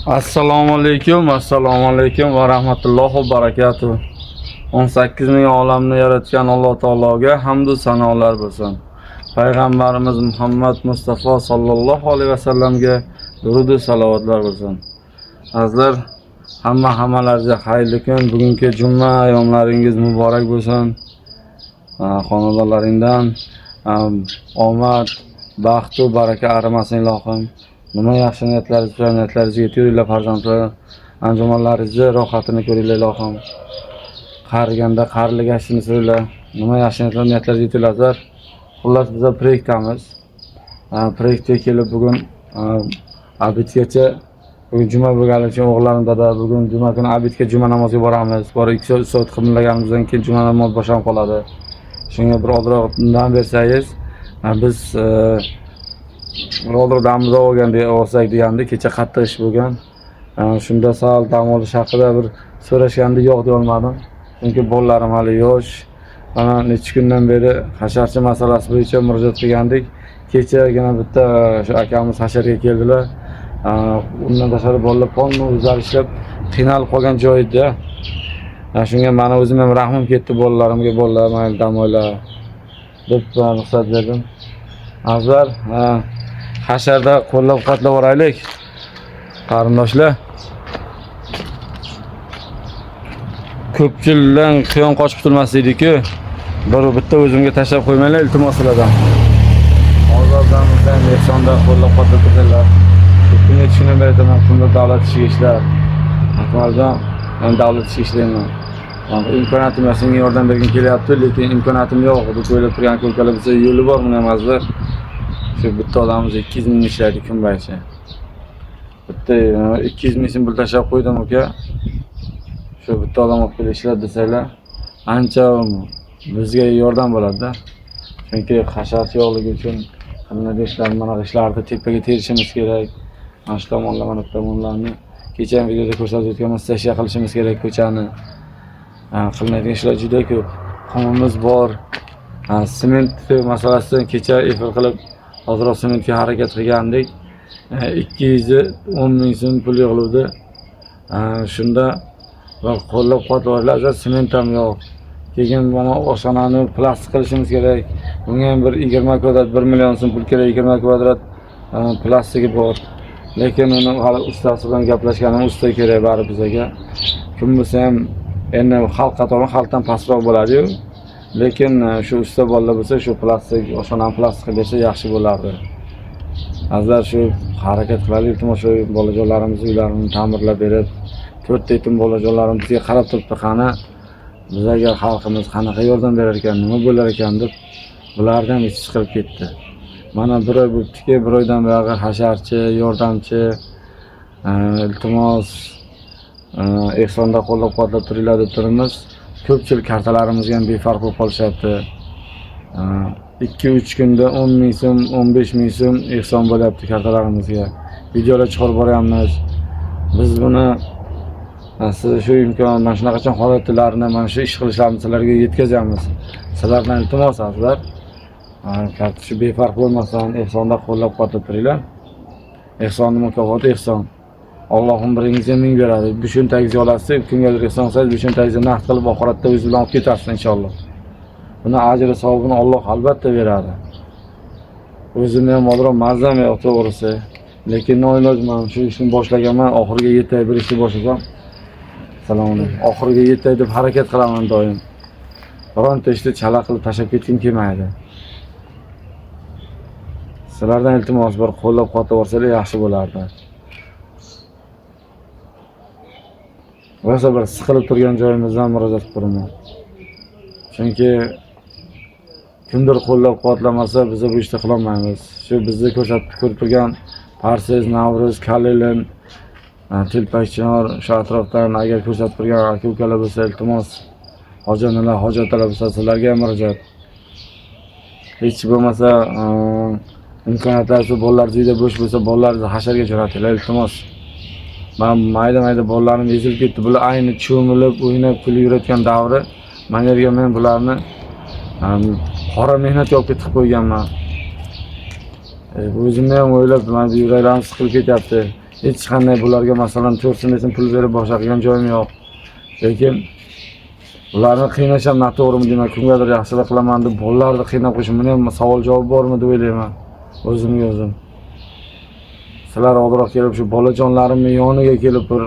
Assalomu alaykum va rahmatullohi va barakatuh. 18 ming olamni yaratgan Alloh taologa hamd va sanolar bo'lsin. Payg'ambarimiz Muhammad Mustafa sallallohu alayhi vasallamga durud va salovatlar bo'lsin. Azizlar, hammalarga xayrli kun. Bugungi juma ayyomlaringiz muborak bo'lsin. Xonadonlaringdan omad, baxt va baraka arimasin ilohim. Nima yaxshi niyatlaringizga yetinglar farzandlar, anjumanlaringizni rohatini ko'ringlar ilohim. Qariganda qariligashini so'ylar. Nima yaxshi niyatlaringizga yetinglar. Xullas biz proyektamiz. Proyektga kelib bugun abitgacha bugun juma bo'lgani uchun o'g'llarim dada bugun juma kuni abitga juma namoziga boramiz. Borib 2 soat qimlaganimizdan keyin juma namozi boshlanib qoladi. Shunga bir ozroqdan bersangiz biz Rodrodamda olsak degandi, kecha qattiq ish bo'lgan. Shunda sal dam olish haqida bir so'rashganda yo'q deb olmadim. Chunki bolalarim hali yosh. Mana necha kundan beri hasharchi masalasi bo'yicha murojaat qilgandik. Kechagina bitta shu akamiz hasharga keldilar. Undan tashqari bolalar polni o'zlari ishlab qiynalib qolgan joyda. Shunga meni o'zim ham rahmim ketdi bolalarimga, bolalar mayli dam oylar deb ruxsat berdim. Azar hasharda qo'llab-quvvatlab oraylik. Qarindoshlar. Ko'pchilikdan qiyon qochib qutulmaslik-ku. Bitta o'zimga tashlab qo'ymanglar iltimos sizlardan. Hozirdan ehsonda qo'llab-quvvatlab turganlar. Kunga tushunib beraman, kunda davlat ishiga ishlar. Akmaljon, men davlat ishiga ishlayman. İmkoniyatim yo'q, senga yordam bergim kelyapti, lekin imkoniyatim yo'q deb o'ylab turgan ko'plar bizga yo'li bor buni amazlar. Shu bitta odamimiz 200 ming ishlaydi kun bo'yicha. Bitta 200 ming so'm pul tashlab qo'ydim uka. Shu bitta odam olib kelib ishlab desanglar, ancha bizga yordam bo'ladi-da. Chunki hasharchi yo'qligi uchun qanday ishlar, mana ishlarni tepaga terishimiz kerak. Mana shu tomonlarni kecha ham videoda ko'rsatib o'tganmiz, tashiya qilishimiz kerak ko'chani. Qilinadigan ishlar juda ko'p. Xonamiz bor. Sement masalasidan kecha efir qilib hozirroq sementga harakat qilgandik. 210 ming so'm pul yig'ildi. Shunda va qo'llab-quvvatlashlar sement ham yo'q. Keyin mana oshxonani plastik qilishimiz kerak. Bunga ham bir 20 kvadrat 1 million so'm pul kerak. 20 kvadrat plastiki bor. Lekin uni hali ustasi bilan gaplashganim usta kerak bari bizga. Kim bo'lsa ham endi xalq qatori xalqdan pastroq bo'ladi-yu. Lekin shu usta bolalar bo'lsa shu plastik, oshxonani plastik qilsa yaxshi bo'lardi. Azlar shu harakat qilaylik, iltimos shu bolajonlarimiz uylarini ta'mirlab berib, 4 ta yetim bolajonlarim bizga qarab turibdi, qani bizga xalqimiz qanaqa yordam berar ekan, nima bo'lar ekan deb bulardan ichib chiqib ketdi. Mana bir oy bo'libdiki, bir oydan beri hasharchi, yordamchi, iltimos ehsonda qo'llab-quvvatlab turinglar deb turibmiz. Ko'pchilik kartalarimizga ham befarq bo'lib qolishyapti. 2-3 kunda 10 ming so'm, 15 ming so'm ehson bo'lyapti kartalarimizga. Videolar chiqarib boryapmiz. Biz buni siz shu imkon, mana shunaqacha holatlarni, mana shu ish qilishlarni sizlarga yetkazamiz. Sizlardan iltimos azizlar. Shu befarq bo'lmasdan ehsonda qo'llab-quvvatlab turinglar. Ehsonning mukofoti ehson. Allohim biringizga ming beradi. Bushuntagingizni olasiz, kimgadir ehson qilsangiz, bushuntagingizni naqd qilib oxiratda o'zingiz bilan olib ketasiz inshaalloh. Buni ajri savobini Alloh albatta beradi. O'zimni ham hozir mazam yo'q to'g'risi. Lekin noilojman, shu ishni boshlaganman, oxiriga yetay bir ishni boslasam. Assalomu alaykum. Oxiriga yetay deb harakat qilaman doim. Bironta ishni chala qilib tashlab ketgim kelmaydi. Sizlardan iltimos bir qo'llab-quvvatlab borsangiz yaxshi bo'lardi. Bo'lsa bir siqilib turgan joyimizdan murojaat qildim. Chunki kimdir qo'llab-quvvatlamasa biz bu ishni qila olmaymiz. Shu bizni ko'rsatib ko'rib turgan Parsiz, Navruz, Kalilin, Tilpakchinor shu atrofdan agar ko'rsatib turgan aka-ukalar bo'lsa iltimos, hojatlar bo'lsa sizlarga murojaat. Hech bo'lmasa imkoniyatlar bolalar joyda bo'sh bo'lsa bolalarni hasharga jo'natinglar iltimos. Men mayda bolalarim ezilib ketdi. Bular ayni cho'milib, o'ynab, kulib yurayotgan davri. Menga men bularni qora mehnat olib ketib qo'yganman. O'zimni ham o'ylab, men yuraklarim siqilib ketyapti. hech qanday bularga masalan 4 so'm pul berib boshqa qilgan joyim yo'q. Lekin ularni qiynasham noto'g'rimi deyman, kimgadir yaxshilik qilaman deb bolalarni qiynab qo'yishim, buni ham savol javob bormi deb o'ylayman o'zimga o'zim. Sizlar ozroq kelib shu bolajonlarimning yoniga kelib bir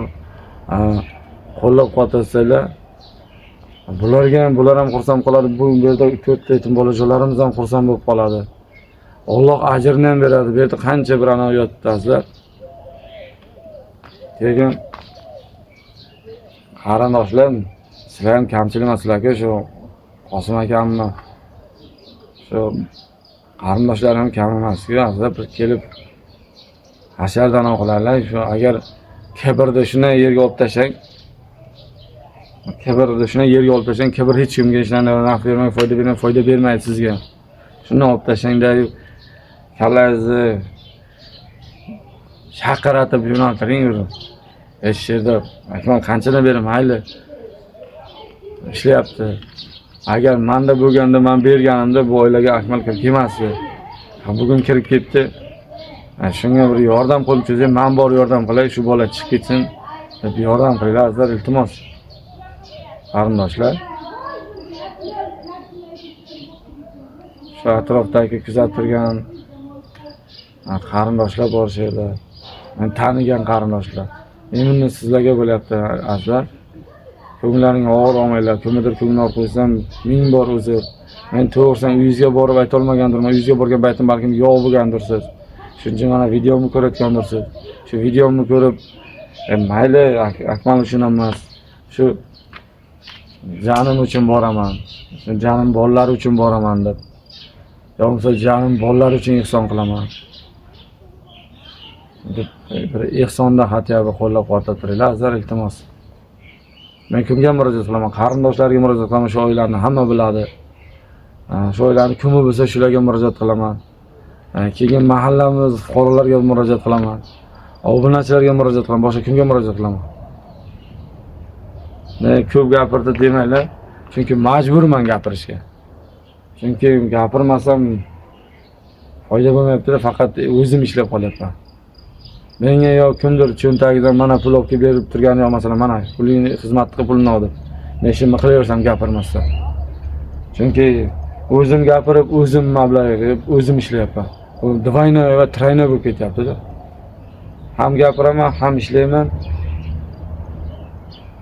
qo'llab-quvvatlasanglar, bular ham xursand qoladi. Bu yerda 4 ta yetim bolajonlarimiz ham xursand bo'lib qoladi. Alloh ajrini ham beradi. Bu yerda qancha bir ana yotibsizlar. Keyin qarindoshlar, sizlar ham kamchilik emaslar-ku, shu Qosim akamni shu qarindoshlar ham kam emas-ku. Hozir bir kelib hashardan o'qilarlar. Shu agar kibrda shuni yerga olib tashlang, kibr hech kimga hech narsa naf bermaydi, foyda bermaydi sizga. Shuni olib tashlangda, kallangizni shaqiratib yo'naltiring. Hech yerda akam qanchadan beri mayli ishlayapti. Agar menda bo'lganda, men berganimda bu oilaga Akmal kirib kelmasdi. Bugun kirib ketdi. Shunga bir yordam qo'lib cho'zing, men bor yordam qilay, shu bola chiqib ketsin deb yordam qilinglar, azizlar, iltimos. Qarindoshlar, shu atrofdagi kuzatib turgan qarindoshlar bor yerda. Men tanigan qarindoshlar. Endi sizlarga bo'lyapti, azizlar. Ko'nglaring og'ir olmanglar. Kimdir ko'nglar qo'ysam, ming bor o'zi. Men to'g'risan uyingizga borib ayta olmagandirman. Uyingizga borgan baytim balkim yo'q bo'lgandirsiz. Shuncha mana videomni ko'rayotgandirsiz. Shu videomni ko'rib, mayli Akmal uchun emas, shu janim uchun boraman. Shu janim bolalar uchun boraman deb. Yo'qsa janim bolalar uchun ehson qilaman. Bir ehsonda xatyaga qo'llab-quvvatlab turinglar, azizlar, iltimos. Men kimga murojaat qilaman? Qarindoshlarga murojaat qilaman, shu oilalarni hamma biladi. Shu oilalarni kimi bilsa shularga murojaat qilaman. Keyin mahallamiz fuqarolarga murojaat qilaman. Obunachilarga murojaat qilaman, boshqa kimga murojaat qilaman? Men ko'p gapirdi demanglar, chunki majburman gapirishga. Chunki gapirmasam foyda bo'lmayapti, faqat o'zim ishlab qolyapman. Menga yo kimdir cho'ntagidan mana pul olib berib turgani yo'q, masalan, mana pulingni xizmat qilib pulni oldi. Men ishimni qilaversam gapirmasam. Chunki o'zim gapirib, o'zim mablag' yig'ib, o'zim ishlayapman. Bu двойно va тройно bo'lib ketyapti-da. Ham gapiraman, ham ishlayman.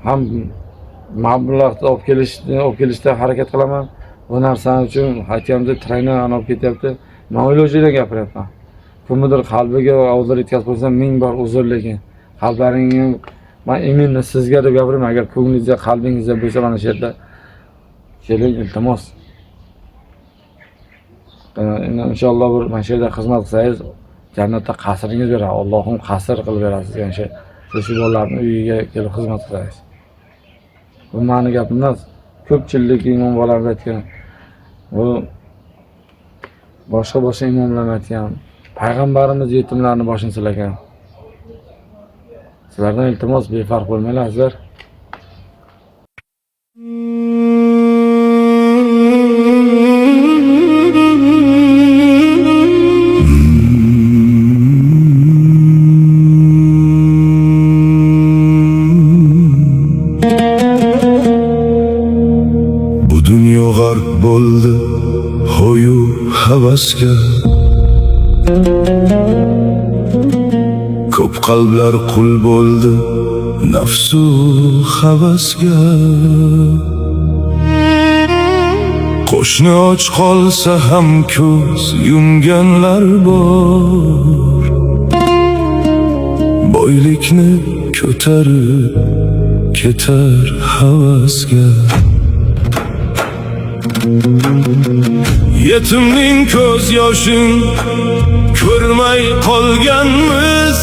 Ham mablag' olib kelishda harakat qilaman. Bu narsa uchun aytganimda тройно olib ketyapti. Men o'ylashdan gapiryapman. Kimdir qalbiga og'zlar yetkazib qo'ysam, ming bor uzr, lekin qalblaringni men eminman sizga deb gapiraman. Agar ko'nglingizda, qalbingizda bo'lsa, mana shu yerda keling, iltimos. Inshaalloh bir mana shu yerda xizmat qilsangiz, jannatda qasringiz beradi. Allohim qasr qilib beradi sizga. Shu bolalarning uyiga kelib xizmat qilsangiz. Bu meni gapim emas. Ko'pchilik imom bolalar aytgan. Bu boshqa imomlar aytgan. Payg'ambarimiz yetimlarni boshini silagan. Sizlardan iltimos, befarq bo'lmanglar, azizlar. Bu dunyo g'arq bo'ldi, hoyu havasga. Ko'p qalblar qul bo'ldi nafsu havasga. Qo'shni och qolsa ham ko'z yumganlar bor. Boylikni ko'tarib ketar havasga. Yetimning ko'z yoshin ko'rmay qolganmiz,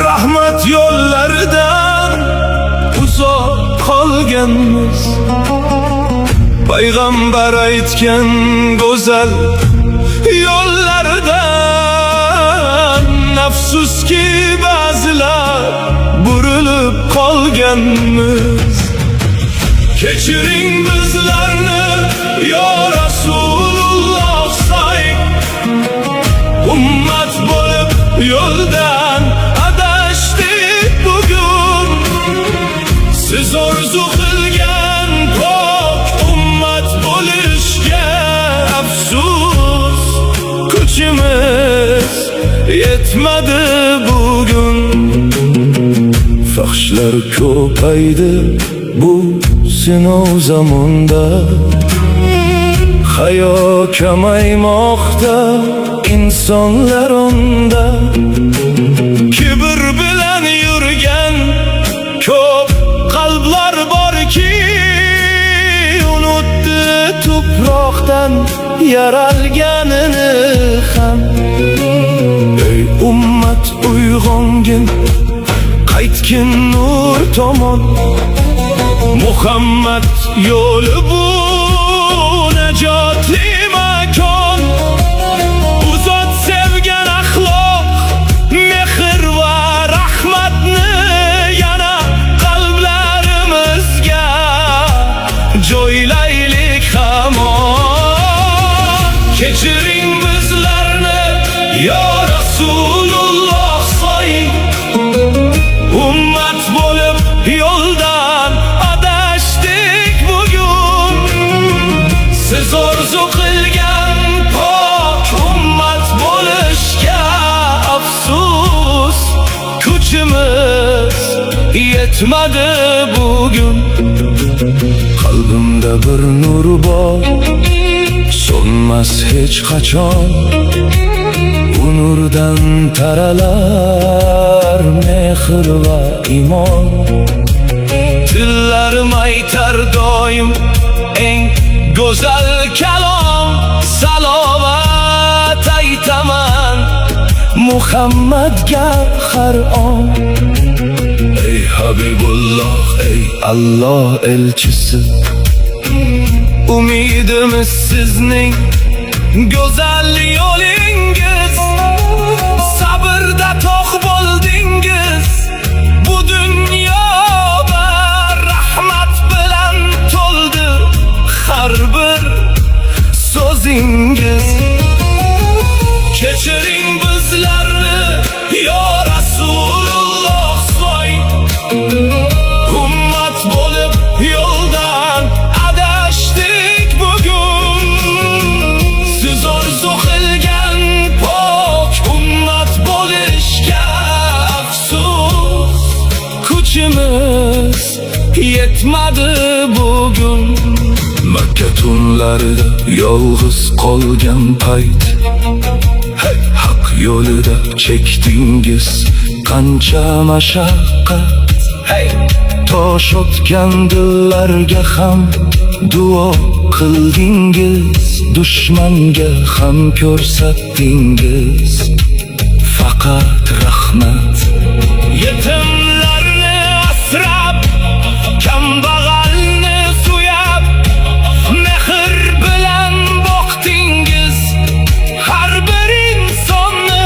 rahmat yo'llaridan uzoq qolganmiz. Payg'ambar aytgan go'zal yo'llaridan afsuski ba'zilar burilib qolganmiz. Kechiring bizlarni yo Rasululloh say, ummat bo'lib yo'ldan Siz orzu qilgan pok ummat bo'lishga afsus, kuchimiz yetmadi bugun. Faxshlar ko'paydi bu sinov zamonda, hayo kamaymoqda insonlar onda. Kibr bilan yurgan ko'p qalblar borki, unutdi tuproqdan yaralganini ham. Ey ummat uyg'ongin, qaytgin nur tomon. Muhammad yo'li bu najotli makon. U zot sevgan axloq, mehr va rahmatni yana qalblarimizga joylaylik hamon. Kechiring bizlarni yo Rasululloh so'ying, ummat bo'lib yo'ldan adashdik bugun. Siz orzu qilgan pok ummat bo'lishga afsus, kuchimiz yetmadi bugun. Qalbimda bir nur bor, so'nmas hech qachon. U nurdan taralar mehr va iymon. Tillarim aytar doim eng go'zal kalom. Salovat aytaman Muhammadga har on. Ey Habibulloh, ey Alloh elchisi, umidimiz sizning go'zal yo'lingiz. Sabrda tog' bo'ldingiz, bu dunyoda rahmat bilan to'ldi har bir so'zingiz. Kechiring bizlarni yo Rasululloh so'ying, ummat bo'lib yo'ldan adashdik bugun. Siz orzu qilgan pok ummat bo'lishga afsus, kuchimiz yetmadi bugun. Makka tunlarida yolg'iz qolgan payt, haq yo'lida chekdingiz qancha mashaqqat. Tosh otgan dillarga ham duo qildingiz, dushmanga ham ko'rsatdingiz faqat rahmat. Yetimlarni asrab, kambag'alni suyab, mehr bilan boqdingiz har bir insonni.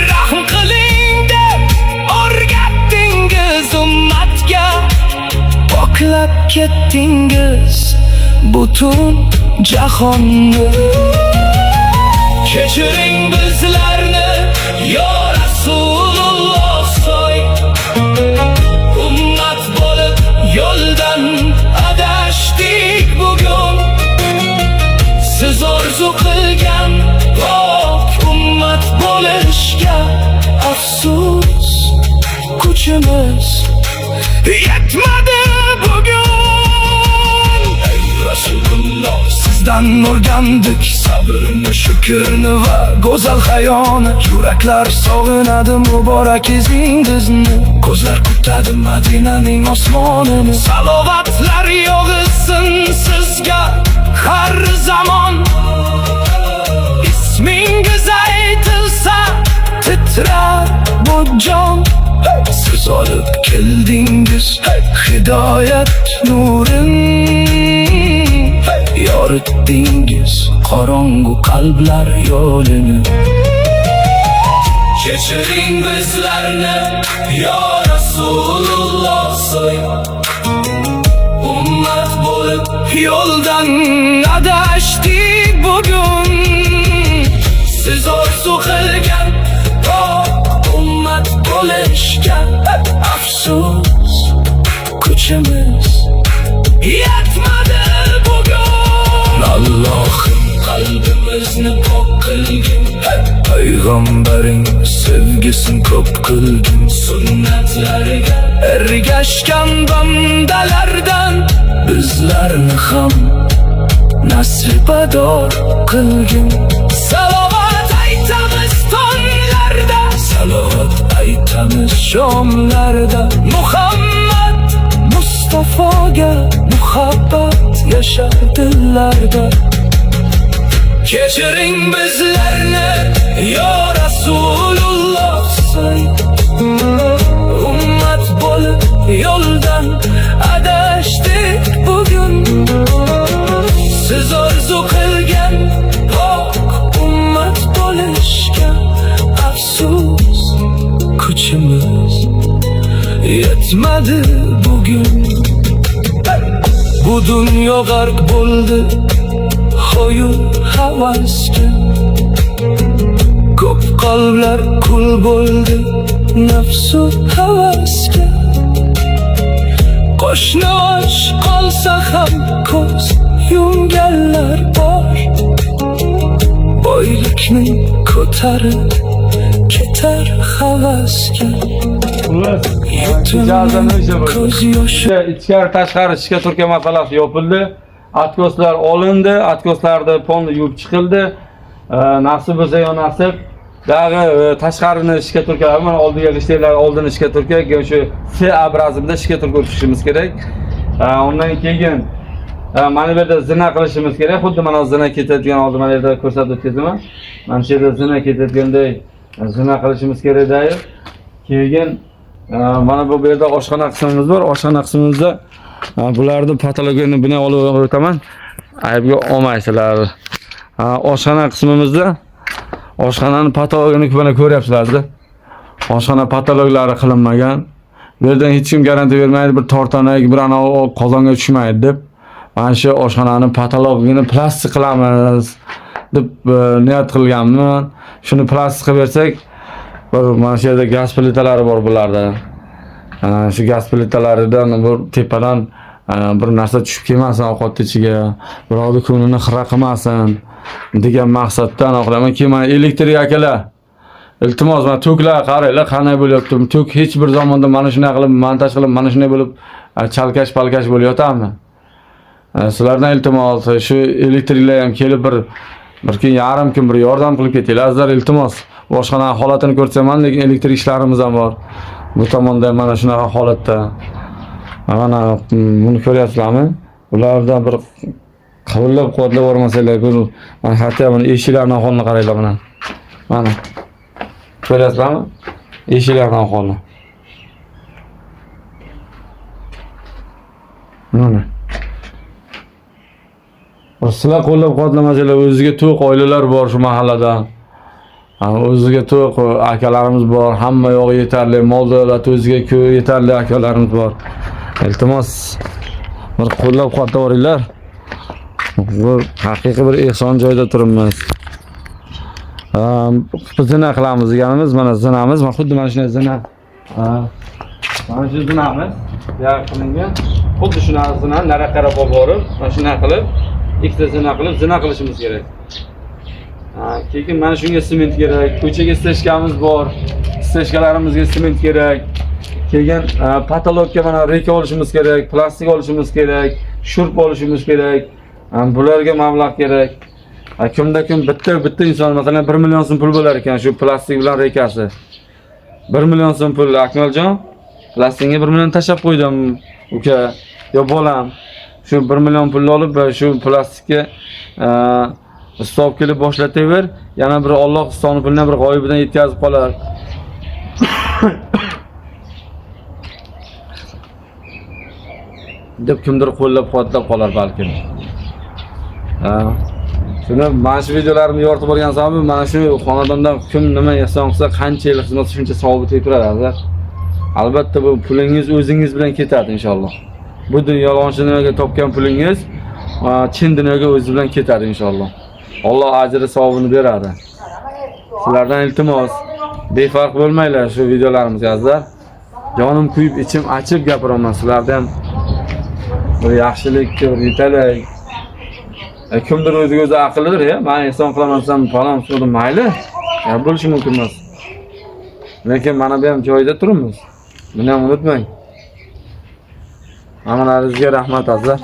Rahm qiling deb o'rgatdingiz ummatga, poklab ketdingiz butun jahonni. Kechiring bizlarni yo Rasululloh so'ying, ummat bo'lib yo'ldan adashdik bugun. Siz orzu qilgan pok ummat bo'lishga afsus, kuchimiz yetmadi bugun. Ey Rasululloh, sizdan o'rgandik sabrni, shukrni va go'zal hayoni. Yuraklar sog'inadi muborak izingizni, ko'zlar kutadi Madinaning osmonini. Salovatlar yog'ilsin sizga har zamon, ismingiz aytilsa titrar bu jon. Siz olib keldingiz hidoyat nurin, yoritdingiz qorong'u qalblar yo'lini. Kechiring bizlarni yo Rasululloh so'ying, ummat bo'lib yo'ldan adashdik bugun. Siz orzu qilgan ummat bo'lishga afsus, kuch kuchimiz yetmadi bugun. Allohim qalbimizni pok qilgin, payg'ambaring sevgisin ko'p qilgin. Sunnatlariga ergashgan bandalardan bizlarni ham nasibador qilgin. Salovat aytamiz tonglarda, salovat aytamiz shomlarda. Muhammad Mustafoga muhabbat yashar dillarda. Kechiring bizlarni yo Rasululloh, ummat bo'lib yo'ldan adashdik bugun. Siz orzu qilgan pok ummat bo'lishga afsus, kuchimiz yetmadi bugun. Bu dunyo g'arq bo'ldi hoyu havasga, ko'p qalblar kul bo'ldi nafsu havasga. Qo'shni och qolsa ham ko'z yumganlar bor, boylikni ko'tarib ketar havasga. Ko'z yoshi ichkari tashqari ishga Turkiya masalasi yopildi. Atkoslar olindi, atkoslarni polni yuvib chiqildi. Nasib bo'lsa yo nasib, dag'i tashqarini ishga Turkiya, mana oldiga ishlar oldini ishga Turkiya, shu C obrazida ishga Turkiya o'tishimiz kerak. Undan keyin mana bu yerda zina qilishimiz kerak. Xuddi mana zina ketadigan oldi mana yerda ko'rsatib o'tkazaman. Mana shu yerda zina ketadiganday zina qilishimiz kerak-da. Keyin mana bu yerda oshxona qismimiz bor. Oshxona qismimizda bularni patologiyani buni olib o'taman. Aybga olmaysizlar. Oshxona qismimizda oshxonaning patologiyani mana ko'ryapsizlar. Oshxona patologlari qilinmagan. Bu yerdan hech kim garantiya bermaydi, bir tortonak, bir ana qozonga tushmaydi deb. Mana shu oshxonaning patologiyani plastik qilamiz deb niyat qilganman. Shuni plastik qilib bersak, mana shu yerda gaz plitalari bor bularda. Shu gaz plitalaridan bir tepadan bir narsa tushib kelmasin ovqat ichiga, birovni ko'nglini xira qilmasin degan maqsaddan oqlaman. Keyin mana elektrik akalar, iltimos mana toklar qaranglar qanday bo'lyapti. Tok hech bir zamonda mana shunday qilib montaj qilib, mana shunday bo'lib chalkash-palkash bo'lyaptimi? Sizlardan iltimos, shu elektriklar ham kelib bir kun yarim kun bir yordam qilib ketinglar. Iltimos. Boshqana holatini ko'rsaman, lekin elektrik ishlarimiz ham bor. Bu tomonda mana shunaqa holatda. Mana buni ko'ryapsizlarmi? Ulardan bir qo'llab-quvvatlab bormasanglar, mana hatto buni eshiklarning ahvolini qaranglar mana. Mana. Ko'ryapsizlarmi? Eshiklarning ahvoli. Mana. Sizlar qo'llab-quvvatlamasanglar, o'ziga to'q oilalar bor shu mahallada. O'ziga to'q akalarimiz bor, hamma yo'g'i yetarli, mol davlat o'ziga yetarli akalarimiz bor. Iltimos bir qo'llab-quvvatlayveringlar. Bu haqiqiy bir ehson joyda turibmiz. Zina qilamiz deganimiz, mana zinamiz, mana xuddi mana shunday zina. Mana shu zinamiz, qilingan. Xuddi shunaqa zina, nara qarab borib, mana shunday qilib, ikkita zina qilib, zina qilishimiz kerak. Keyin mana shunga sement kerak, ko'chaga stechkamiz bor. Stechkalarimizga sement kerak. Keyin patologga mana reka olishimiz kerak, plastik olishimiz kerak, shurp olishimiz kerak. Bularga mablag' kerak. Kimda kim bitta inson masalan 1 million so'm pul bo'lar ekan shu plastik bilan rekasi. 1 million so'm pul Akmaljon. Plastikga 1 million tashab qo'ydim uka. Yo bolam. Shu 1 million pulni olib shu plastikka stop kelib boshlataver. Yana bir Alloh stoni pulni bir g'oyibidan yetkazib qolar. deb kimdir qo'llab-quvvatlab qolar balkim. Shuni mana shu videolarimni yoritib borgan sababi mana shu xonadondan kim nima ehson qilsa, qancha yil xizmat shuncha savobi tegadi. Albatta bu pulingiz o'zingiz bilan ketadi inshaalloh. Bu yolg'onchi dunyoga topgan pulingiz chin dunyoga o'zi bilan ketadi inshaalloh. Alloh ajri savobini beradi. Sizlardan iltimos, befarq bo'lmanglar shu videolarimizga azizlar. Jonim kuyib, ichim achib gapiraman. Sizlardan ham bir yaxshilikka bir yetaylik. Kimdir o'ziga o'zi aqllidir ya. Men ehson qilaman falon so'di mayli. Ya bo'lishi mumkin emas. Lekin mana bu ham joyida turibmiz. Buni ham unutmang. Hamalaringizga rahmat azizlar.